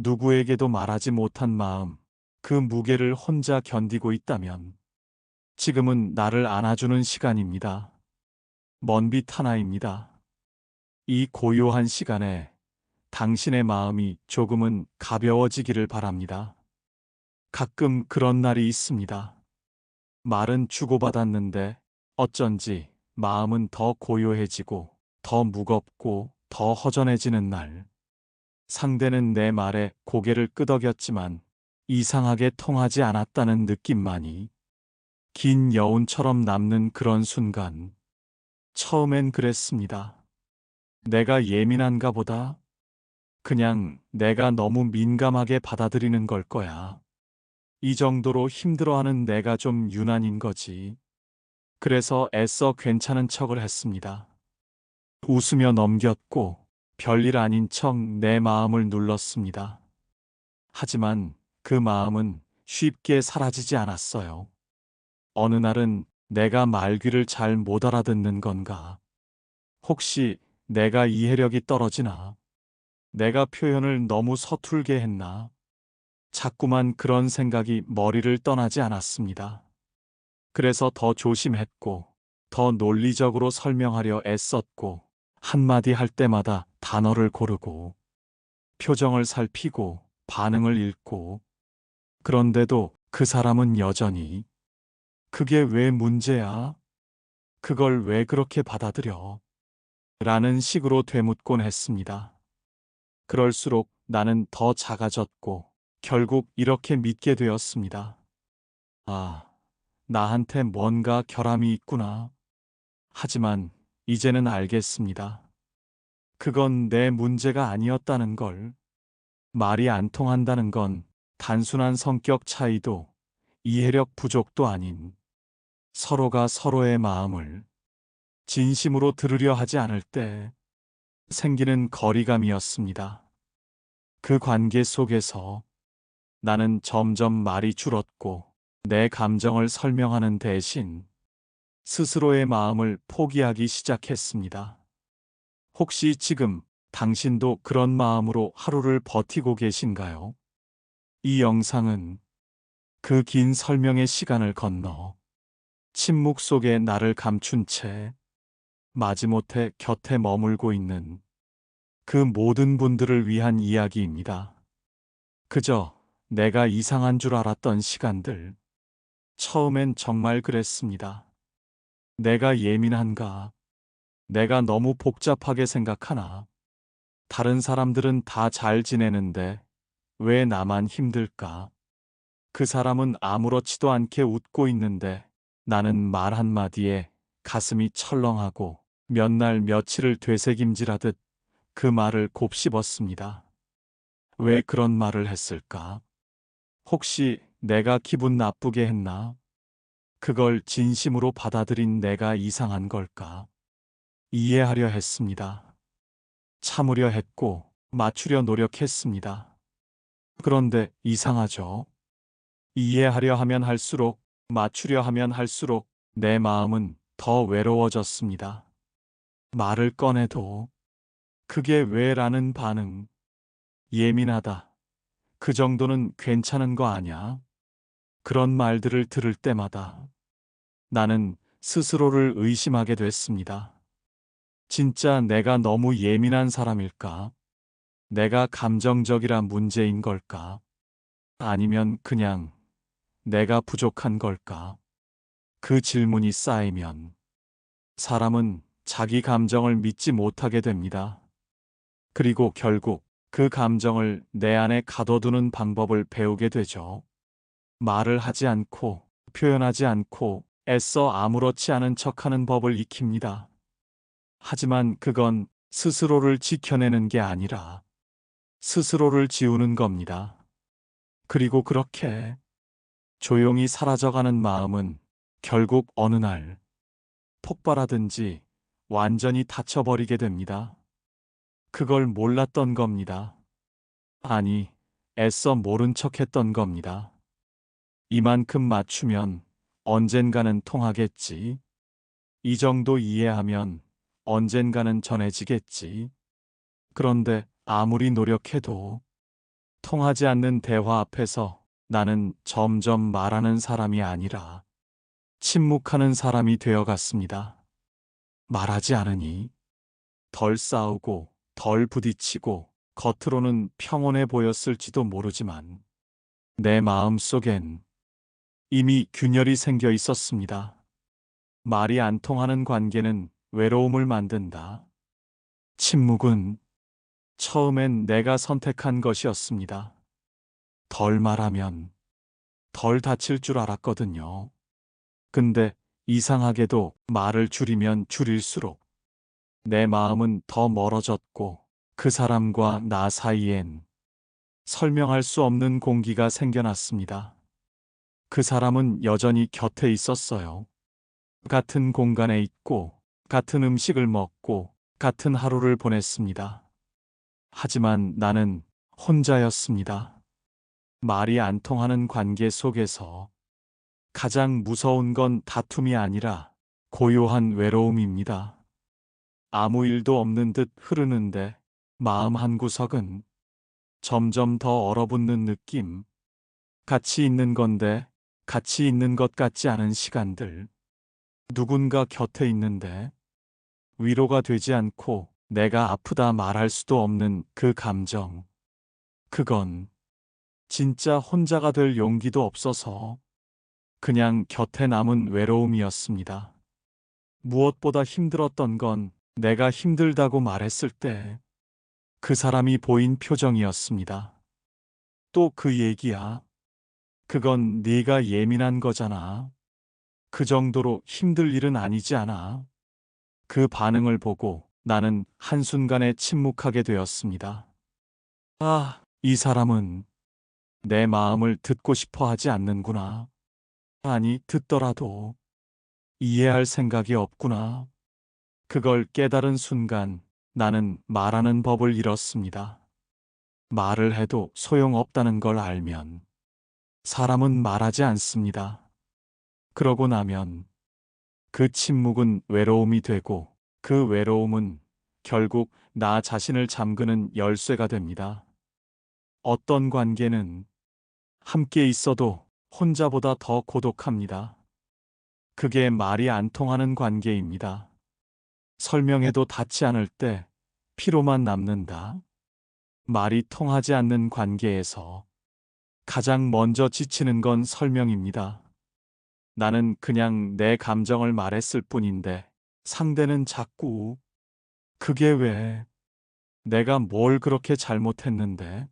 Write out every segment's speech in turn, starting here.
누구에게도 말하지 못한 마음, 그 무게를 혼자 견디고 있다면 지금은 나를 안아주는 시간입니다. 먼 빛 하나입니다. 이 고요한 시간에 당신의 마음이 조금은 가벼워지기를 바랍니다. 가끔 그런 날이 있습니다. 말은 주고받았는데 어쩐지 마음은 더 고요해지고 더 무겁고 더 허전해지는 날. 상대는 내 말에 고개를 끄덕였지만 이상하게 통하지 않았다는 느낌만이 긴 여운처럼 남는 그런 순간. 처음엔 그랬습니다. 내가 예민한가 보다. 그냥 내가 너무 민감하게 받아들이는 걸 거야. 이 정도로 힘들어하는 내가 좀 유난인 거지. 그래서 애써 괜찮은 척을 했습니다. 웃으며 넘겼고 별일 아닌 척 내 마음을 눌렀습니다. 하지만 그 마음은 쉽게 사라지지 않았어요. 어느 날은 내가 말귀를 잘 못 알아듣는 건가? 혹시 내가 이해력이 떨어지나? 내가 표현을 너무 서툴게 했나? 자꾸만 그런 생각이 머리를 떠나지 않았습니다. 그래서 더 조심했고, 더 논리적으로 설명하려 애썼고, 한마디 할 때마다 단어를 고르고, 표정을 살피고, 반응을 읽고, 그런데도 그 사람은 여전히, 그게 왜 문제야? 그걸 왜 그렇게 받아들여? 라는 식으로 되묻곤 했습니다. 그럴수록 나는 더 작아졌고, 결국 이렇게 믿게 되었습니다. 아, 나한테 뭔가 결함이 있구나. 하지만 이제는 알겠습니다. 그건 내 문제가 아니었다는 걸. 말이 안 통한다는 건 단순한 성격 차이도 이해력 부족도 아닌, 서로가 서로의 마음을 진심으로 들으려 하지 않을 때 생기는 거리감이었습니다. 그 관계 속에서 나는 점점 말이 줄었고 내 감정을 설명하는 대신 스스로의 마음을 포기하기 시작했습니다. 혹시 지금 당신도 그런 마음으로 하루를 버티고 계신가요? 이 영상은 그 긴 설명의 시간을 건너 침묵 속에 나를 감춘 채 마지못해 곁에 머물고 있는 그 모든 분들을 위한 이야기입니다. 그저 내가 이상한 줄 알았던 시간들. 처음엔 정말 그랬습니다. 내가 예민한가? 내가 너무 복잡하게 생각하나? 다른 사람들은 다 잘 지내는데 왜 나만 힘들까? 그 사람은 아무렇지도 않게 웃고 있는데 나는 말 한마디에 가슴이 철렁하고 몇 날 며칠을 되새김질하듯 그 말을 곱씹었습니다. 왜 그런 말을 했을까? 혹시 내가 기분 나쁘게 했나? 그걸 진심으로 받아들인 내가 이상한 걸까? 이해하려 했습니다. 참으려 했고 맞추려 노력했습니다. 그런데 이상하죠? 이해하려 하면 할수록, 맞추려 하면 할수록 내 마음은 더 외로워졌습니다. 말을 꺼내도 그게 왜라는 반응, 예민하다. 그 정도는 괜찮은 거 아냐? 그런 말들을 들을 때마다 나는 스스로를 의심하게 됐습니다. 진짜 내가 너무 예민한 사람일까? 내가 감정적이라 문제인 걸까? 아니면 그냥 내가 부족한 걸까? 그 질문이 쌓이면 사람은 자기 감정을 믿지 못하게 됩니다. 그리고 결국 그 감정을 내 안에 가둬두는 방법을 배우게 되죠. 말을 하지 않고 표현하지 않고 애써 아무렇지 않은 척하는 법을 익힙니다. 하지만 그건 스스로를 지켜내는 게 아니라 스스로를 지우는 겁니다. 그리고 그렇게 조용히 사라져가는 마음은 결국 어느 날 폭발하든지 완전히 닫혀버리게 됩니다. 그걸 몰랐던 겁니다. 아니, 애써 모른 척했던 겁니다. 이만큼 맞추면 언젠가는 통하겠지. 이 정도 이해하면 언젠가는 전해지겠지. 그런데 아무리 노력해도 통하지 않는 대화 앞에서 나는 점점 말하는 사람이 아니라 침묵하는 사람이 되어갔습니다. 말하지 않으니 덜 싸우고 덜 부딪히고 겉으로는 평온해 보였을지도 모르지만 내 마음 속엔 이미 균열이 생겨 있었습니다. 말이 안 통하는 관계는 외로움을 만든다. 침묵은 처음엔 내가 선택한 것이었습니다. 덜 말하면 덜 다칠 줄 알았거든요. 근데 이상하게도 말을 줄이면 줄일수록 내 마음은 더 멀어졌고 그 사람과 나 사이엔 설명할 수 없는 공기가 생겨났습니다. 그 사람은 여전히 곁에 있었어요. 같은 공간에 있고 같은 음식을 먹고 같은 하루를 보냈습니다. 하지만 나는 혼자였습니다. 말이 안 통하는 관계 속에서 가장 무서운 건 다툼이 아니라 고요한 외로움입니다. 아무 일도 없는 듯 흐르는데 마음 한구석은 점점 더 얼어붙는 느낌. 같이 있는 건데 같이 있는 것 같지 않은 시간들. 누군가 곁에 있는데 위로가 되지 않고 내가 아프다 말할 수도 없는 그 감정. 그건 진짜 혼자가 될 용기도 없어서 그냥 곁에 남은 외로움이었습니다. 무엇보다 힘들었던 건 내가 힘들다고 말했을 때 그 사람이 보인 표정이었습니다. 또 그 얘기야. 그건 네가 예민한 거잖아. 그 정도로 힘들 일은 아니지 않아. 그 반응을 보고 나는 한순간에 침묵하게 되었습니다. 아, 이 사람은 내 마음을 듣고 싶어 하지 않는구나. 아니, 듣더라도 이해할 생각이 없구나. 그걸 깨달은 순간 나는 말하는 법을 잃었습니다. 말을 해도 소용없다는 걸 알면 사람은 말하지 않습니다. 그러고 나면 그 침묵은 외로움이 되고 그 외로움은 결국 나 자신을 잠그는 열쇠가 됩니다. 어떤 관계는 함께 있어도 혼자보다 더 고독합니다. 그게 말이 안 통하는 관계입니다. 설명해도 닿지 않을 때 피로만 남는다. 말이 통하지 않는 관계에서 가장 먼저 지치는 건 설명입니다. 나는 그냥 내 감정을 말했을 뿐인데 상대는 자꾸 그게 왜 내가 뭘 그렇게 잘못했는데?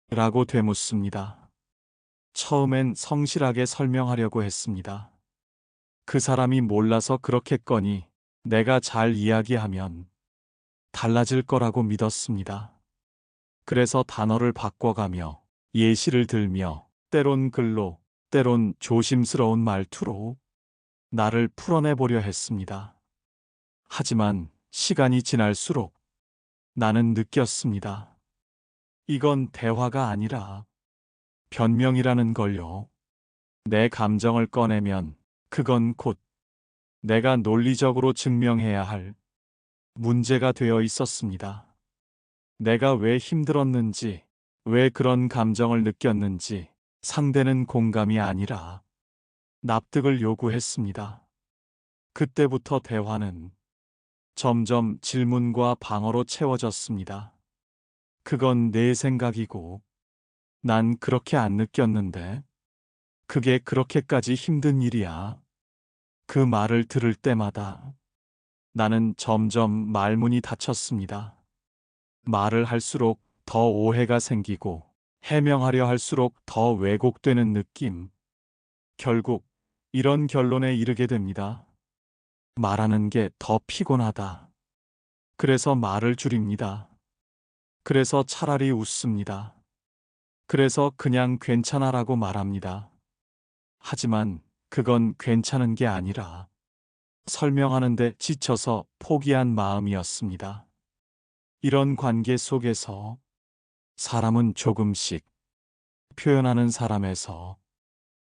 라고 되묻습니다. 처음엔 성실하게 설명하려고 했습니다. 그 사람이 몰라서 그렇겠거니 내가 잘 이야기하면 달라질 거라고 믿었습니다. 그래서 단어를 바꿔가며 예시를 들며 때론 글로, 때론 조심스러운 말투로 나를 풀어내보려 했습니다. 하지만 시간이 지날수록 나는 느꼈습니다. 이건 대화가 아니라 변명이라는 걸요. 내 감정을 꺼내면 그건 곧 내가 논리적으로 증명해야 할 문제가 되어 있었습니다. 내가 왜 힘들었는지, 왜 그런 감정을 느꼈는지 상대는 공감이 아니라 납득을 요구했습니다. 그때부터 대화는 점점 질문과 방어로 채워졌습니다. 그건 내 생각이고, 난 그렇게 안 느꼈는데, 그게 그렇게까지 힘든 일이야. 그 말을 들을 때마다 나는 점점 말문이 닫혔습니다. 말을 할수록 더 오해가 생기고, 해명하려 할수록 더 왜곡되는 느낌. 결국 이런 결론에 이르게 됩니다. 말하는 게 더 피곤하다. 그래서 말을 줄입니다. 그래서 차라리 웃습니다. 그래서 그냥 괜찮아라고 말합니다. 하지만 그건 괜찮은 게 아니라 설명하는데 지쳐서 포기한 마음이었습니다. 이런 관계 속에서 사람은 조금씩 표현하는 사람에서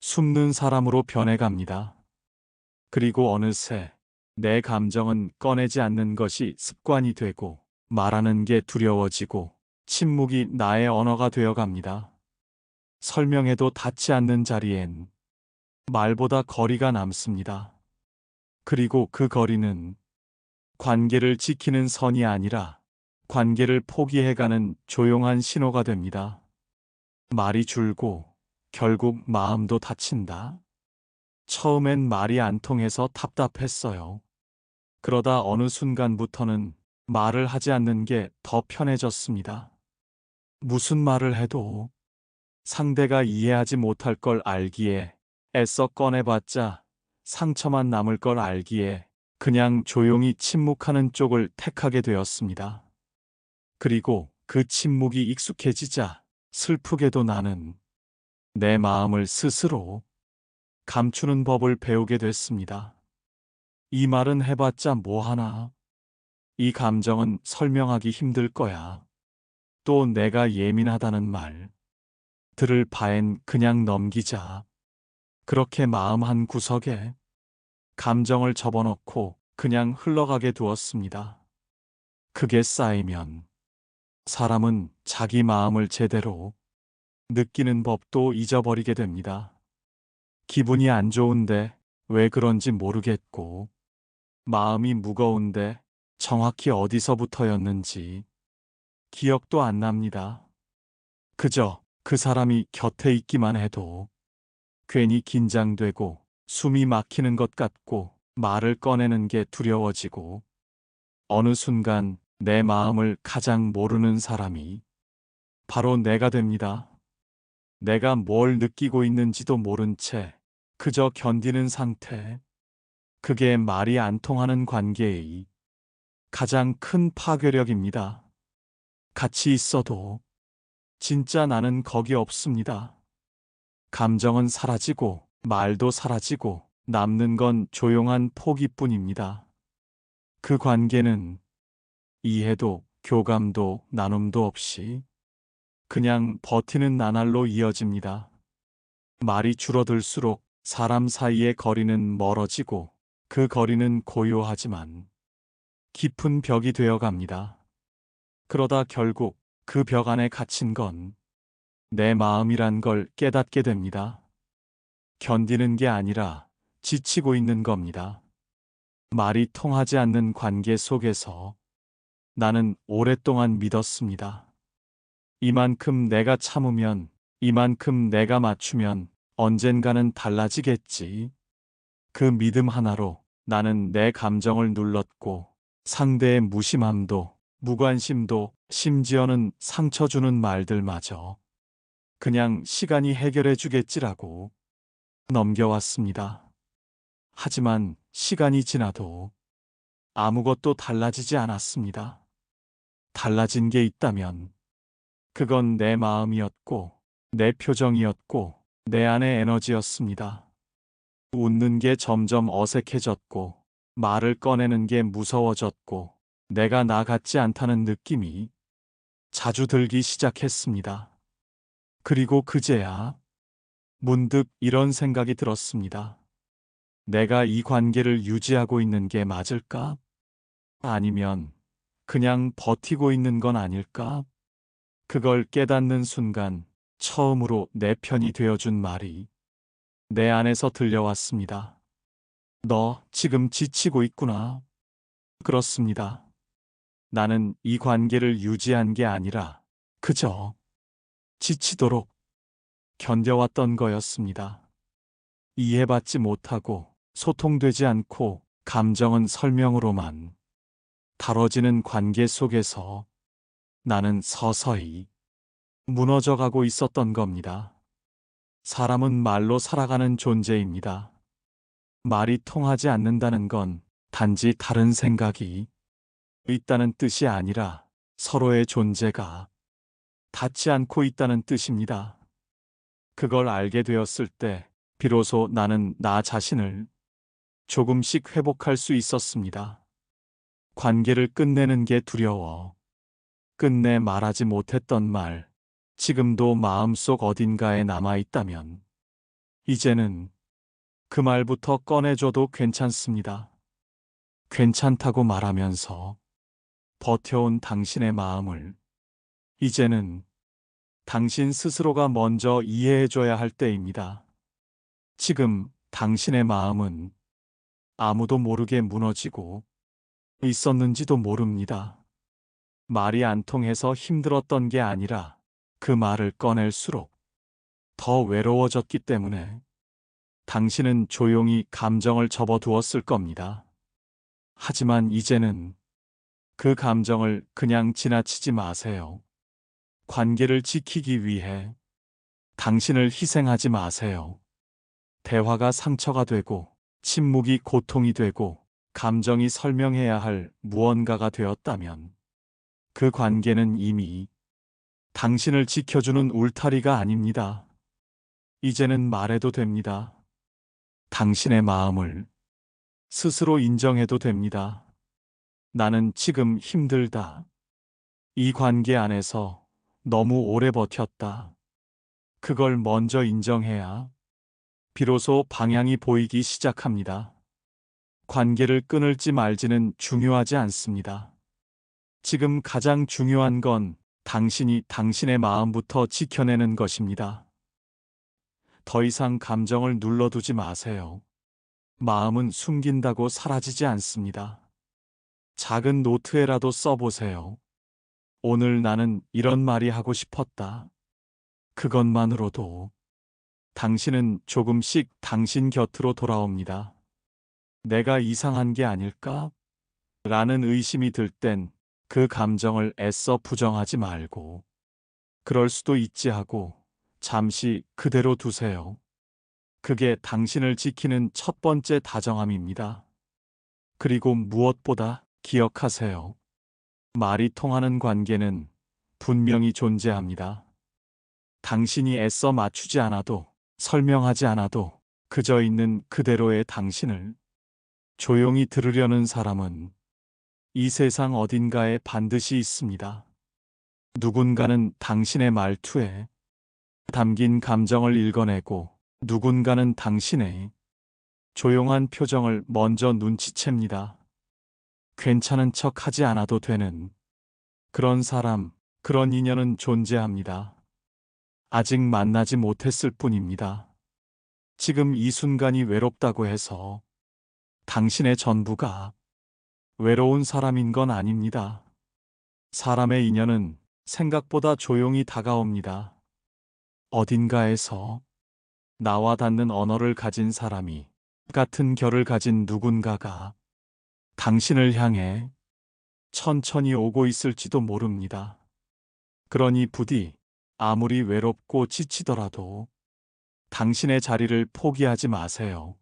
숨는 사람으로 변해갑니다. 그리고 어느새 내 감정은 꺼내지 않는 것이 습관이 되고 말하는 게 두려워지고 침묵이 나의 언어가 되어 갑니다. 설명해도 닿지 않는 자리엔 말보다 거리가 남습니다. 그리고 그 거리는 관계를 지키는 선이 아니라 관계를 포기해가는 조용한 신호가 됩니다. 말이 줄고 결국 마음도 다친다. 처음엔 말이 안 통해서 답답했어요. 그러다 어느 순간부터는 말을 하지 않는 게 더 편해졌습니다. 무슨 말을 해도 상대가 이해하지 못할 걸 알기에 애써 꺼내봤자 상처만 남을 걸 알기에 그냥 조용히 침묵하는 쪽을 택하게 되었습니다. 그리고 그 침묵이 익숙해지자 슬프게도 나는 내 마음을 스스로 감추는 법을 배우게 됐습니다. 이 말은 해봤자 뭐하나. 이 감정은 설명하기 힘들 거야. 또 내가 예민하다는 말. 들을 바엔 그냥 넘기자. 그렇게 마음 한 구석에 감정을 접어넣고 그냥 흘러가게 두었습니다. 그게 쌓이면 사람은 자기 마음을 제대로 느끼는 법도 잊어버리게 됩니다. 기분이 안 좋은데 왜 그런지 모르겠고, 마음이 무거운데 정확히 어디서부터였는지 기억도 안 납니다. 그저 그 사람이 곁에 있기만 해도 괜히 긴장되고 숨이 막히는 것 같고 말을 꺼내는 게 두려워지고 어느 순간 내 마음을 가장 모르는 사람이 바로 내가 됩니다. 내가 뭘 느끼고 있는지도 모른 채 그저 견디는 상태. 그게 말이 안 통하는 관계의 가장 큰 파괴력입니다. 같이 있어도 진짜 나는 거기 없습니다. 감정은 사라지고 말도 사라지고 남는 건 조용한 포기뿐입니다. 그 관계는 이해도 교감도 나눔도 없이 그냥 버티는 나날로 이어집니다. 말이 줄어들수록 사람 사이의 거리는 멀어지고 그 거리는 고요하지만 깊은 벽이 되어 갑니다. 그러다 결국 그 벽 안에 갇힌 건 내 마음이란 걸 깨닫게 됩니다. 견디는 게 아니라 지치고 있는 겁니다. 말이 통하지 않는 관계 속에서 나는 오랫동안 믿었습니다. 이만큼 내가 참으면, 이만큼 내가 맞추면 언젠가는 달라지겠지. 그 믿음 하나로 나는 내 감정을 눌렀고 상대의 무심함도 무관심도 심지어는 상처 주는 말들마저 그냥 시간이 해결해 주겠지라고 넘겨왔습니다. 하지만 시간이 지나도 아무것도 달라지지 않았습니다. 달라진 게 있다면 그건 내 마음이었고 내 표정이었고 내 안의 에너지였습니다. 웃는 게 점점 어색해졌고 말을 꺼내는 게 무서워졌고 내가 나 같지 않다는 느낌이 자주 들기 시작했습니다. 그리고 그제야 문득 이런 생각이 들었습니다. 내가 이 관계를 유지하고 있는 게 맞을까? 아니면 그냥 버티고 있는 건 아닐까? 그걸 깨닫는 순간 처음으로 내 편이 되어준 말이 내 안에서 들려왔습니다. 너 지금 지치고 있구나. 그렇습니다. 나는 이 관계를 유지한 게 아니라 그저 지치도록 견뎌왔던 거였습니다. 이해받지 못하고 소통되지 않고 감정은 설명으로만 다뤄지는 관계 속에서 나는 서서히 무너져가고 있었던 겁니다. 사람은 말로 살아가는 존재입니다. 말이 통하지 않는다는 건 단지 다른 생각이 있다는 뜻이 아니라 서로의 존재가 닿지 않고 있다는 뜻입니다. 그걸 알게 되었을 때 비로소 나는 나 자신을 조금씩 회복할 수 있었습니다. 관계를 끝내는 게 두려워. 끝내 말하지 못했던 말, 지금도 마음속 어딘가에 남아있다면 이제는 그 말부터 꺼내줘도 괜찮습니다. 괜찮다고 말하면서 버텨온 당신의 마음을 이제는 당신 스스로가 먼저 이해해줘야 할 때입니다. 지금 당신의 마음은 아무도 모르게 무너지고 있었는지도 모릅니다. 말이 안 통해서 힘들었던 게 아니라 그 말을 꺼낼수록 더 외로워졌기 때문에 당신은 조용히 감정을 접어두었을 겁니다. 하지만 이제는 그 감정을 그냥 지나치지 마세요. 관계를 지키기 위해 당신을 희생하지 마세요. 대화가 상처가 되고 침묵이 고통이 되고 감정이 설명해야 할 무언가가 되었다면 그 관계는 이미 당신을 지켜주는 울타리가 아닙니다. 이제는 말해도 됩니다. 당신의 마음을 스스로 인정해도 됩니다. 나는 지금 힘들다. 이 관계 안에서 너무 오래 버텼다. 그걸 먼저 인정해야 비로소 방향이 보이기 시작합니다. 관계를 끊을지 말지는 중요하지 않습니다. 지금 가장 중요한 건 당신이 당신의 마음부터 지켜내는 것입니다. 더 이상 감정을 눌러두지 마세요. 마음은 숨긴다고 사라지지 않습니다. 작은 노트에라도 써보세요. 오늘 나는 이런 말이 하고 싶었다. 그것만으로도 당신은 조금씩 당신 곁으로 돌아옵니다. 내가 이상한 게 아닐까? 라는 의심이 들 땐 그 감정을 애써 부정하지 말고 그럴 수도 있지 하고 잠시 그대로 두세요. 그게 당신을 지키는 첫 번째 다정함입니다. 그리고 무엇보다 기억하세요. 말이 통하는 관계는 분명히 존재합니다. 당신이 애써 맞추지 않아도 설명하지 않아도 그저 있는 그대로의 당신을 조용히 들으려는 사람은 이 세상 어딘가에 반드시 있습니다. 누군가는 당신의 말투에 담긴 감정을 읽어내고 누군가는 당신의 조용한 표정을 먼저 눈치챕니다. 괜찮은 척 하지 않아도 되는 그런 사람, 그런 인연은 존재합니다. 아직 만나지 못했을 뿐입니다. 지금 이 순간이 외롭다고 해서 당신의 전부가 외로운 사람인 건 아닙니다. 사람의 인연은 생각보다 조용히 다가옵니다. 어딘가에서 나와 닿는 언어를 가진 사람이 같은 결을 가진 누군가가 당신을 향해 천천히 오고 있을지도 모릅니다. 그러니 부디 아무리 외롭고 지치더라도 당신의 자리를 포기하지 마세요.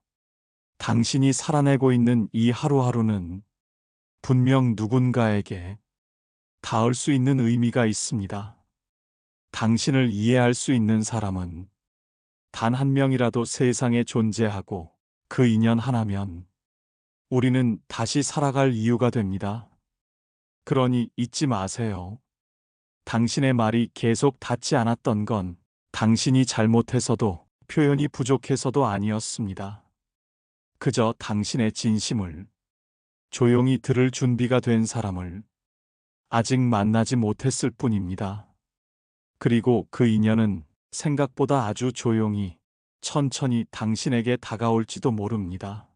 당신이 살아내고 있는 이 하루하루는 분명 누군가에게 닿을 수 있는 의미가 있습니다. 당신을 이해할 수 있는 사람은 단 한 명이라도 세상에 존재하고 그 인연 하나면 우리는 다시 살아갈 이유가 됩니다. 그러니 잊지 마세요. 당신의 말이 계속 닿지 않았던 건 당신이 잘못해서도 표현이 부족해서도 아니었습니다. 그저 당신의 진심을 조용히 들을 준비가 된 사람을 아직 만나지 못했을 뿐입니다. 그리고 그 인연은 생각보다 아주 조용히, 천천히 당신에게 다가올지도 모릅니다.